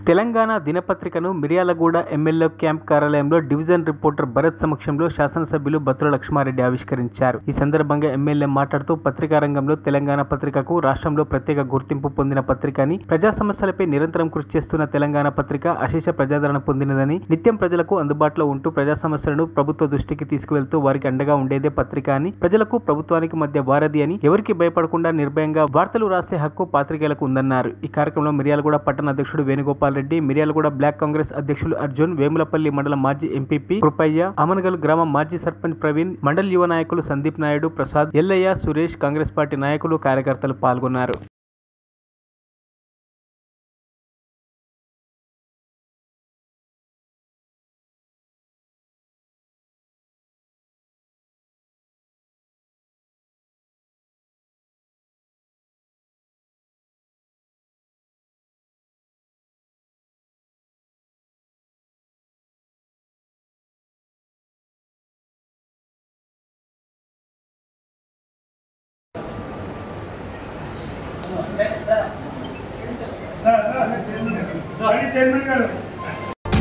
Telangana దినపత్రికను Miryalaguda MLA camp కార్యాలయంలో division reporter Bharat సమక్షంలో శాసనసభ్యులు బత్తుల లక్ష్మారెడ్డి ఆవిష్కరించారు. ఈ సందర్భంగా ఎమ్మెల్యే మాట్లాడుతూ పత్రికా రంగంలో తెలంగాణ పత్రికకు రాష్ట్రంలో ప్రత్యేక గుర్తింపు పొందిన పత్రిక అని, ప్రజా సమస్యలపై నిరంతరం కృషి చేస్తున్న తెలంగాణ పత్రిక అశేష ప్రజాదరణ పొందినదని, నిత్యం ప్రజలకు అందుబాటులో ఉంటూ ప్రజా సమస్యలను ప్రభుత్వ దృష్టికి తీసుకువెళ్తూ వారికి అండగా ఉండేదే పత్రిక అని, ప్రజలకు ప్రభుత్వానికి మధ్య వారధి అని, ఎవరికి భయపడకుండా నిర్భయంగా వార్తలు రాసే హక్కు పాత్రికేయులకు ఉందన్నారు. ఈ కార్యక్రమంలో మిర్యాలగూడ పట్టణ అధ్యక్షుడు వేణుగోపాల్ రెడ్డి, మిర్యాలగూడ బ్లాక్ కాంగ్రెస్ అధ్యక్షులు అర్జున్, వేములపల్లి మండల మాజీ ఎంపీపీ కృపయ్య, అమనగల్ గ్రామ మాజీ సర్పంచ్ ప్రవీణ్, మండల్ యువ నాయకులు సందీప్ నాయుడు, ప్రసాద్, ఎల్లయ్య, సురేష్, కాంగ్రెస్ పార్టీ నాయకులు, కార్యకర్తలు పాల్గొన్నారు.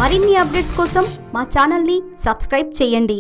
మరిన్ని అప్డేట్స్ కోసం మా ఛానల్ని సబ్స్క్రైబ్ చేయండి.